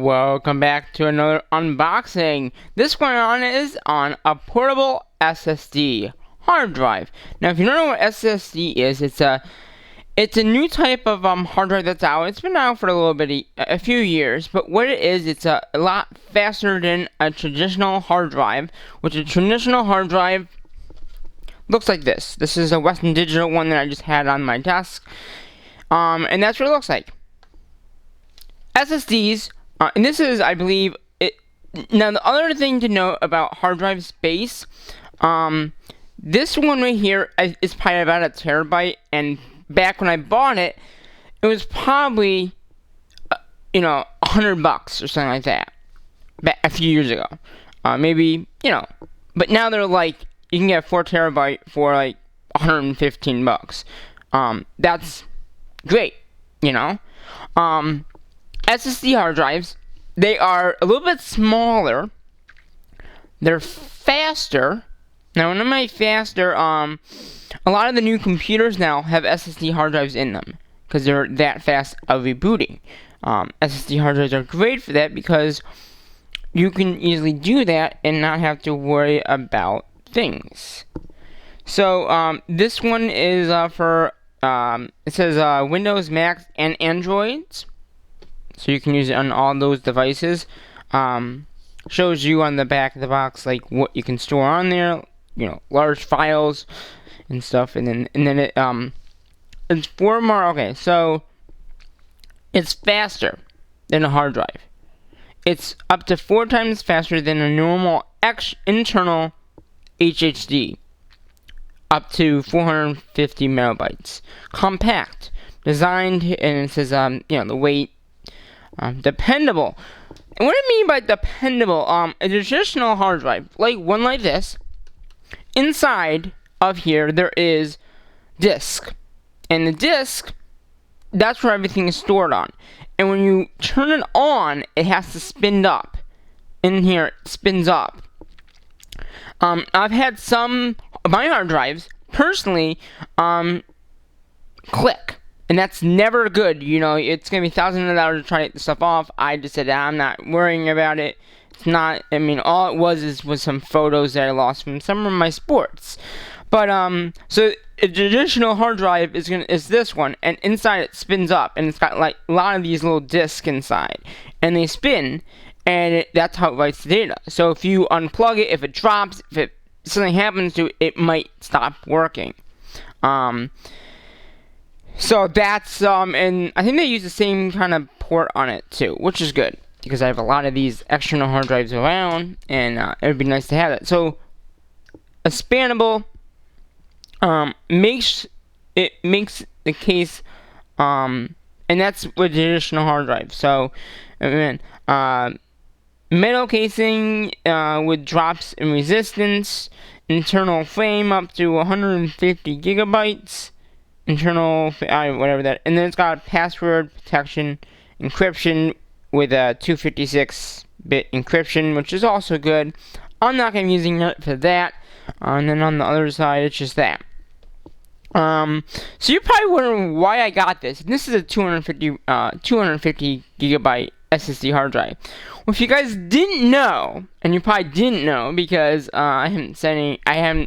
Welcome back to another unboxing. This one is on a portable SSD hard drive. Now, if you don't know what SSD is, it's a new type of hard drive that's out. It's been out for a little bit, a few years. But what it is, it's a lot faster than a traditional hard drive. Which a traditional hard drive looks like this. This is a Western Digital one that I just had on my desk, and that's what it looks like. SSDs. And this is, I believe, it. Now, the other thing to note about hard drive space, this one right here is probably about a terabyte, and back when I bought it, it was probably, $100 or something like that, a few years ago. Maybe, but now they're like, you can get 4 terabyte for like $115. That's great, SSD hard drives, they are a little bit smaller. They're faster. Now, when I mean faster, a lot of the new computers now have SSD hard drives in them because they're that fast of rebooting. SSD hard drives are great for that because you can easily do that and not have to worry about things. So, this one is for, it says Windows, Mac, and Androids. So you can use it on all those devices. Shows you on the back of the box like what you can store on there, large files and stuff, and then it's 4 more. Okay, so it's faster than a hard drive. It's up to 4 times faster than a normal internal HDD, up to 450 megabytes. Compact, designed, and it says the weight. Dependable. And what I mean by dependable, a traditional hard drive, like one like this, inside of here there is disk. And the disk, that's where everything is stored on. And when you turn it on, it has to spin up. In here, it spins up. I've had some of my hard drives, personally, click. And that's never good, it's going to be thousands of dollars to try to get the stuff off. I just said, I'm not worrying about it. It's not, all it was some photos that I lost from some of my sports. But, so a traditional hard drive is this one, and inside it spins up, and it's got like a lot of these little discs inside. And they spin, and that's how it writes the data. So if you unplug it, if it drops, if something happens to it, it might stop working. So that's, and I think they use the same kind of port on it too, which is good, because I have a lot of these external hard drives around, and it would be nice to have that. So, expandable, makes the case, and that's with traditional hard drive. So, metal casing, with drops in resistance, internal frame up to 150 gigabytes. Internal, whatever that, and then it's got password protection, encryption with a 256-bit encryption, which is also good. I'm not going to be using it for that. And then on the other side, it's just that. So you're probably wondering why I got this. This is a 250 gigabyte SSD hard drive. Well, if you guys didn't know, and you probably didn't know because I haven't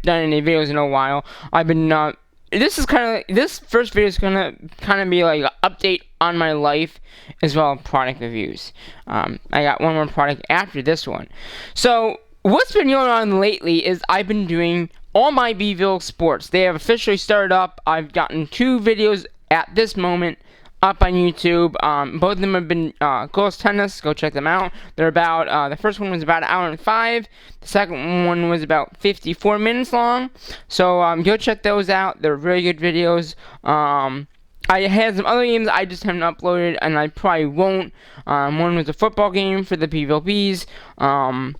done any videos in a while. I've been this first video is gonna kind of be like an update on my life as well as product reviews. I got one more product after this one. So what's been going on lately is I've been doing all my Baldwinsville Sports. They have officially started up. I've gotten 2 videos at this moment up on YouTube. Both of them have been girls tennis. Go check them out. They're about, the first one was about 1 hour and 5. The second one was about 54 minutes long. So go check those out. They're very good videos. I had some other games I just haven't uploaded, and I probably won't. One was a football game for the PvPs. I'm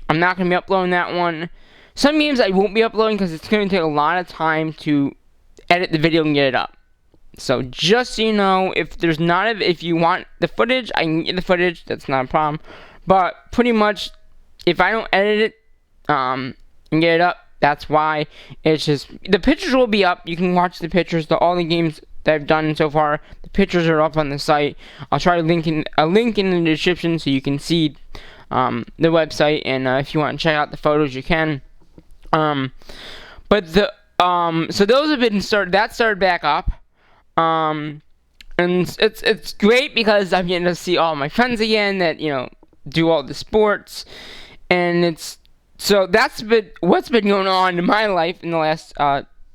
not going to be uploading that one. Some games I won't be uploading because it's going to take a lot of time to edit the video and get it up. So just so you know, if you want the footage, I can get the footage. That's not a problem. But pretty much, if I don't edit it and get it up, that's why. It's just the pictures will be up. You can watch the pictures. All the games that I've done so far. The pictures are up on the site. I'll try to link in the description so you can see the website, and if you want to check out the photos, you can. But so those have been started back up. And it's great because I'm getting to see all my friends again that do all the sports, and that's what's been going on in my life in the last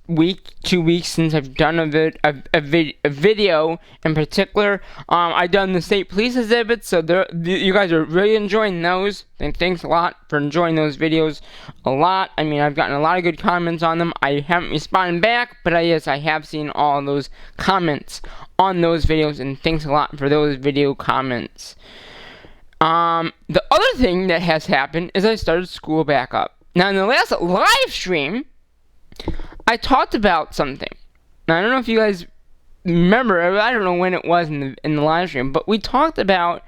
week, 2 weeks since I've done a video in particular. I've done the state police exhibits, so you guys are really enjoying those. And thanks a lot for enjoying those videos a lot. I mean, I've gotten a lot of good comments on them. I haven't responded back, but yes, I have seen all those comments on those videos, and thanks a lot for those video comments. The other thing that has happened is I started school back up. Now, in the last live stream, I talked about something. Now, I don't know if you guys remember. I don't know when it was in the live stream, but we talked about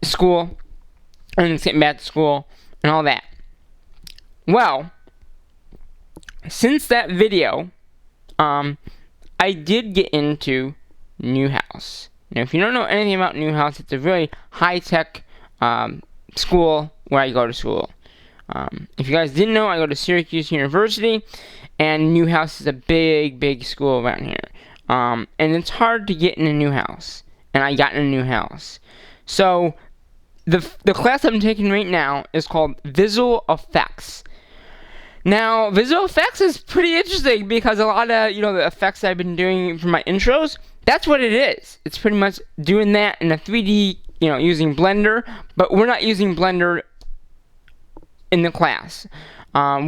school and getting back to school and all that. Well, since that video, I did get into Newhouse. Now, if you don't know anything about Newhouse, it's a really high-tech school where I go to school. If you guys didn't know, I go to Syracuse University, and Newhouse is a big school around here. And it's hard to get in a Newhouse, and I got in a Newhouse. So, the class I'm taking right now is called Visual Effects. Now, visual effects is pretty interesting because a lot of, the effects I've been doing for my intros, that's what it is. It's pretty much doing that in a 3D, using Blender, but we're not using Blender in the class.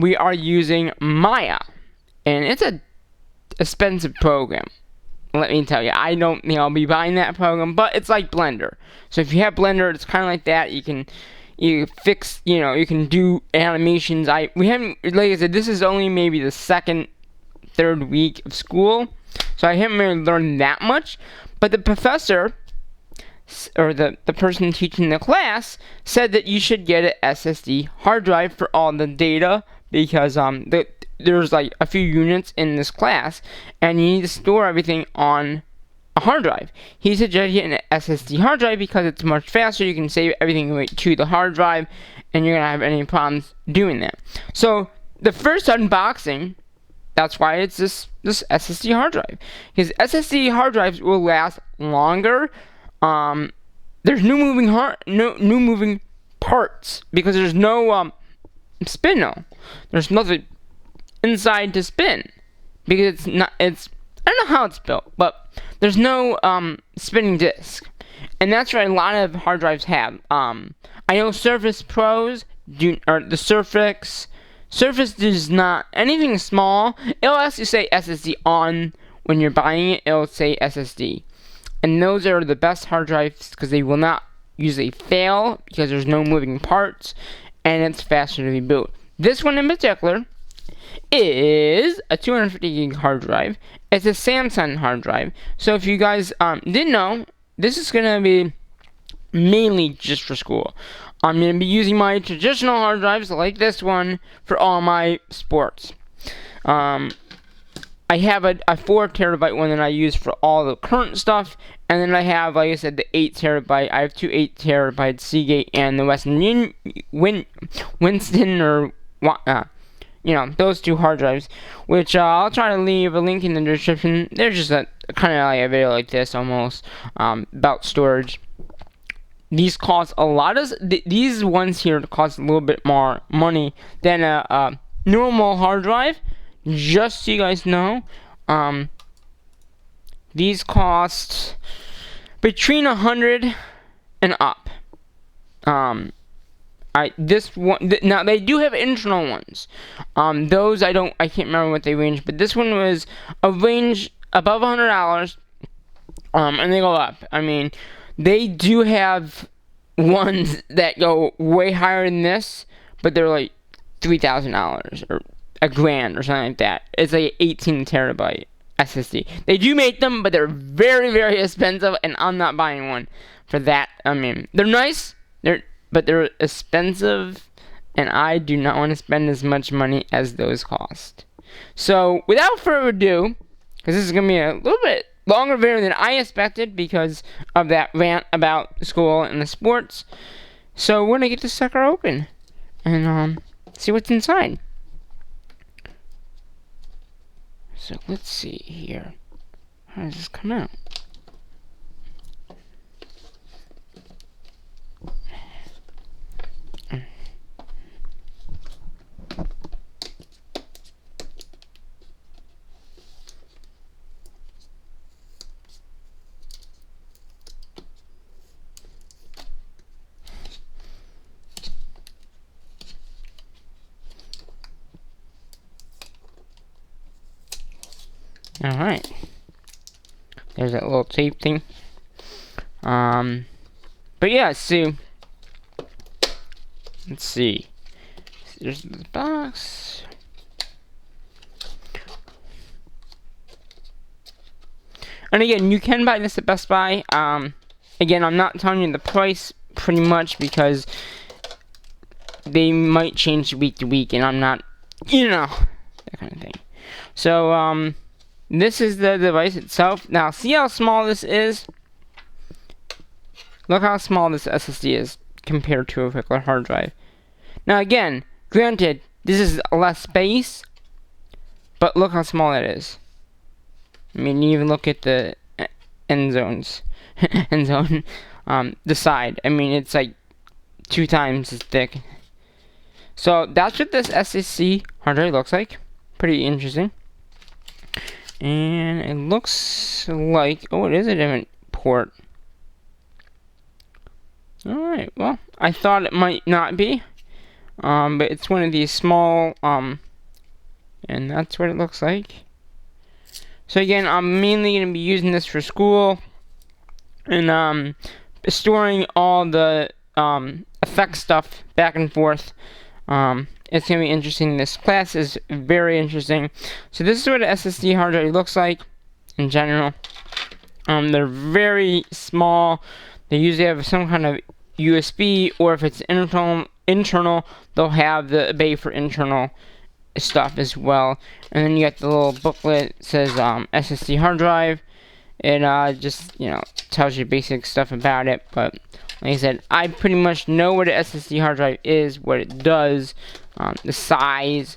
We are using Maya, and it's a expensive program. Let me tell you, I don't think I'll be buying that program, but it's like Blender. So if you have Blender, it's kind of like that. You can fix, you can do animations. We haven't, like I said, this is only maybe the second, third week of school, so I haven't really learned that much. But the professor, or the person teaching the class, said that you should get an SSD hard drive for all the data because there's like a few units in this class, and you need to store everything on a hard drive. He suggested getting an SSD hard drive because it's much faster. You can save everything right to the hard drive, and you're gonna have any problems doing that. So the first unboxing, that's why it's this SSD hard drive, because SSD hard drives will last longer. There's no moving parts because there's no spindle. There's nothing inside to spin because I don't know how it's built, but there's no spinning disc, and that's what a lot of hard drives have. I know Surface Pros or the Surface does not, anything small, it'll actually say SSD on when you're buying it. It'll say SSD, and those are the best hard drives because they will not usually fail because there's no moving parts, and it's faster to reboot. This one in particular is a 250 gig hard drive. It's a Samsung hard drive. So if you guys didn't know, this is going to be mainly just for school. I'm going to be using my traditional hard drives like this one for all my sports. I have a 4 terabyte one that I use for all the current stuff, and then I have, like I said, the 8 terabyte. I have 2 8 terabyte Segate and the Winston or those 2 hard drives, which I'll try to leave a link in the description. They're just kind of like a video like this almost, about storage. These cost a lot of, these ones here cost a little bit more money than a normal hard drive, just so you guys know. These cost between $100 and up. This one, now they do have internal ones. Those I can't remember what they range, but this one was a range above $100, and they go up. I mean, they do have ones that go way higher than this, but they're like $3,000 or $1,000 or something like that. It's like 18 terabyte SSD. They do make them, but they're very expensive, and I'm not buying one for that. I mean, they're nice, but they're expensive, and I do not want to spend as much money as those cost. So, without further ado, because this is going to be a little bit longer video than I expected because of that rant about school and the sports. So we're going to get this sucker open and see what's inside. So let's see here. How does this come out? Alright. There's that little tape thing. But yeah, so let's see. There's the box. And again, you can buy this at Best Buy. Again, I'm not telling you the price pretty much because they might change week to week, and I'm not, that kind of thing. So, this is the device itself. Now, see how small this is? Look how small this SSD is compared to a regular hard drive. Now, again, granted, this is less space, but look how small it is. I mean, you even look at the end zones, the side. I mean, it's like 2 times as thick. So that's what this SSD hard drive looks like. Pretty interesting. And it looks like, oh, it is a different port. Alright, well, I thought it might not be. But it's one of these small, and that's what it looks like. So again, I'm mainly going to be using this for school. And, storing all the, effect stuff back and forth. It's going to be interesting. This class is very interesting. So this is what an SSD hard drive looks like in general. They're very small. They usually have some kind of USB, or if it's internal, they'll have the bay for internal stuff as well. And then you got the little booklet that says SSD hard drive. It just, tells you basic stuff about it. But like I said, I pretty much know what an SSD hard drive is, what it does, the size.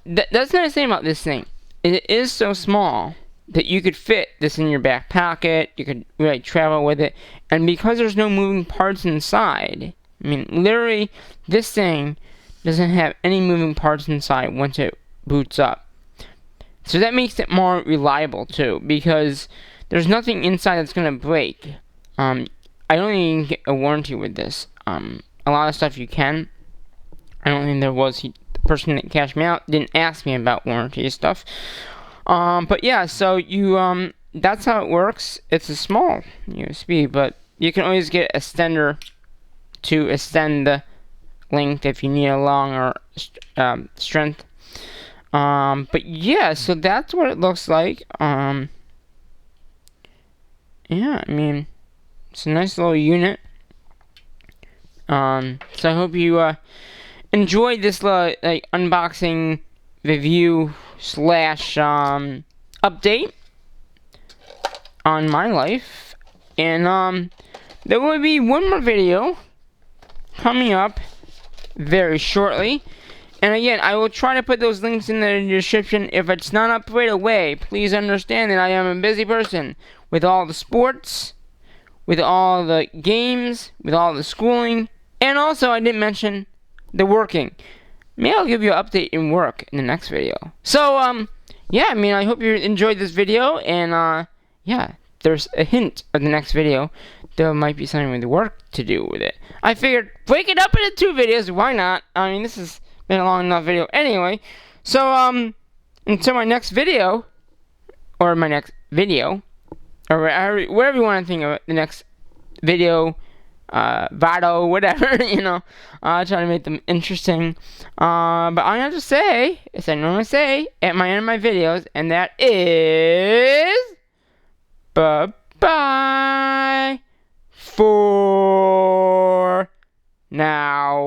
That's not the same about this thing. It is so small that you could fit this in your back pocket. You could really travel with it. And because there's no moving parts inside, I mean, literally, this thing doesn't have any moving parts inside once it boots up. So that makes it more reliable, too, because there's nothing inside that's going to break. I don't even get a warranty with this. A lot of stuff you can. I don't think there was. The person that cashed me out didn't ask me about warranty stuff. But yeah, so you, that's how it works. It's a small USB, but you can always get an extender to extend the length if you need a longer strength. But yeah, so that's what it looks like. Yeah, I mean, it's a nice little unit. So I hope you enjoyed this like unboxing review / update on my life. And there will be one more video coming up very shortly. And again, I will try to put those links in the description. If it's not up right away, please understand that I am a busy person with all the sports, with all the games, with all the schooling, and also I didn't mention the working. Maybe I'll give you an update in work in the next video. So, yeah, I mean, I hope you enjoyed this video, and, yeah, there's a hint of the next video. There might be something with work to do with it. I figured, break it up into 2 videos, why not? I mean, this has been a long enough video anyway. So, until my next video, or whatever you want to think of it, the next video, Vado, whatever, try to make them interesting. But I have to say, as I normally say at my end of my videos, and that is, bye-bye for now.